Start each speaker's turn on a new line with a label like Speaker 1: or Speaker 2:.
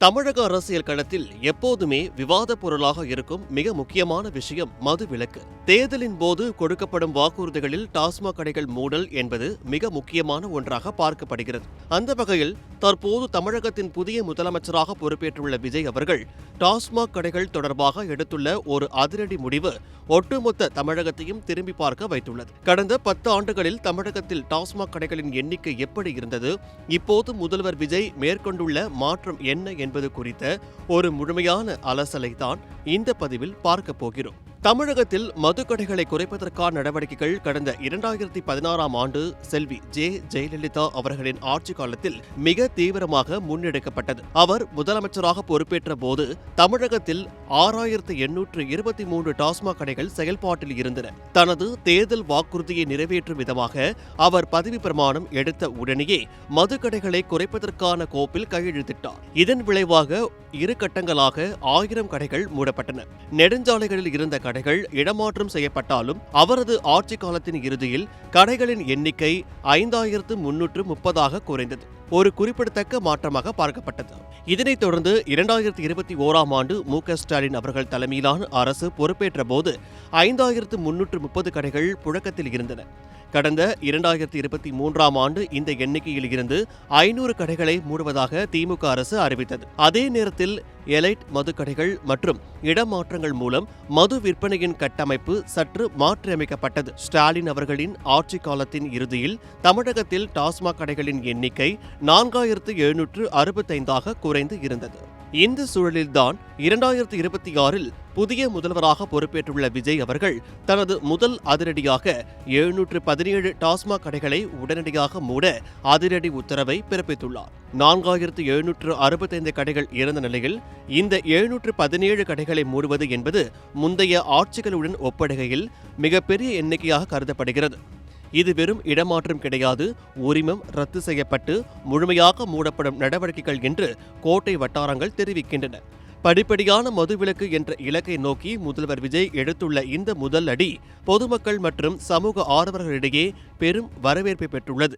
Speaker 1: தமிழக அரசியல் களத்தில் எப்போதுமே விவாத பொருளாக இருக்கும் மிக முக்கியமான விஷயம் மது விலக்கு. தேர்தலின் போது கொடுக்கப்படும் வாக்குறுதிகளில் டாஸ்மாக் கடைகள் மூடல் என்பது மிக முக்கியமான ஒன்றாக பார்க்கப்படுகிறது. அந்த வகையில் தற்போது தமிழகத்தின் புதிய முதலமைச்சராக பொறுப்பேற்றுள்ள விஜய் அவர்கள் டாஸ்மாக் கடைகள் தொடர்பாக எடுத்துள்ள ஒரு அதிரடி முடிவு ஒட்டுமொத்த தமிழகத்தையும் திரும்பி பார்க்க வைத்துள்ளது. கடந்த 10 ஆண்டுகளில் தமிழகத்தில் டாஸ்மாக் கடைகளின் எண்ணிக்கை எப்படி இருந்தது, இப்போது முதல்வர் விஜய் மேற்கொண்டுள்ள மாற்றம் என்ன என்பது குறித்த ஒரு முழுமையான அலசலை தான் இந்த பதிவில் பார்க்க போகிறோம். தமிழகத்தில் மதுக்கடைகளை குறைப்பதற்கான நடவடிக்கைகள் கடந்த 2016ஆம் ஆண்டு செல்வி ஜெயலலிதா அவர்களின் ஆட்சி காலத்தில் மிக தீவிரமாக முன்னெடுக்கப்பட்டது. அவர் முதலமைச்சராக பொறுப்பேற்ற போது தமிழகத்தில் 6823 டாஸ்மாக் கடைகள் செயல்பாட்டில் இருந்தன. தனது தேர்தல் வாக்குறுதியை நிறைவேற்றும் விதமாக அவர் பதவி பிரமாணம் எடுத்த உடனேயே மதுக்கடைகளை குறைப்பதற்கான கோப்பில் கையெழுத்திட்டார். இதன் விளைவாக 2 கட்டங்களாக 1000 கடைகள் மூடப்பட்டன. நெடுஞ்சாலைகளில் இருந்த கடைகள் இடமாற்றம் செய்யப்பட்டாலும் அவரது ஆட்சி காலத்தின் இறுதியில் கடைகளின் எண்ணிக்கை 5330 குறைந்தது. ஒரு குறிப்பிடத்தக்க மாற்றமாக பார்க்கப்பட்டது. இதனைத் தொடர்ந்து 2021ஆம் ஆண்டு மு.க. ஸ்டாலின் அவர்கள் தலைமையிலான அரசு பொறுப்பேற்ற போது 5330 கடைகள் புழக்கத்தில் இருந்தன. கடந்த 2023ஆம் ஆண்டு இந்த எண்ணிக்கையில் இருந்து 500 கடைகளை மூடுவதாக திமுக அரசு அறிவித்தது. அதே நேரத்தில் எலைட் மதுக்கடைகள் மற்றும் இடமாற்றங்கள் மூலம் மது விற்பனையின் கட்டமைப்பு சற்று மாற்றியமைக்கப்பட்டது. ஸ்டாலின் அவர்களின் ஆட்சி காலத்தின் இறுதியில் தமிழகத்தில் டாஸ்மாக் கடைகளின் எண்ணிக்கை 4765 குறைந்து இருந்தது. இந்த சூழலில்தான் 2026இல் புதிய முதல்வராக பொறுப்பேற்றுள்ள விஜய் அவர்கள் தனது முதல் அதிரடியாக 717 டாஸ்மாக் கடைகளை உடனடியாக மூட அதிரடி உத்தரவை பிறப்பித்துள்ளார். 4765 கடைகள் இருந்த நிலையில் இந்த 717 கடைகளை மூடுவது என்பது முந்தைய ஆட்சிகளுடன் ஒப்பிடுகையில் மிகப்பெரிய எண்ணிக்கையாக கருதப்படுகிறது. இது வெறும் இடமாற்றம் கிடையாது, உரிமம் ரத்து செய்யப்பட்டு முழுமையாக மூடப்படும் நடவடிக்கைகள் என்று கோட்டை வட்டாரங்கள் தெரிவிக்கின்றன. படிப்படியான மதுவிலக்கு என்ற இலக்கை நோக்கி முதல்வர் விஜய் எடுத்துள்ள இந்த முதல் அடி பொதுமக்கள் மற்றும் சமூக ஆர்வலர்களிடையே பெரும் வரவேற்பை பெற்றுள்ளது.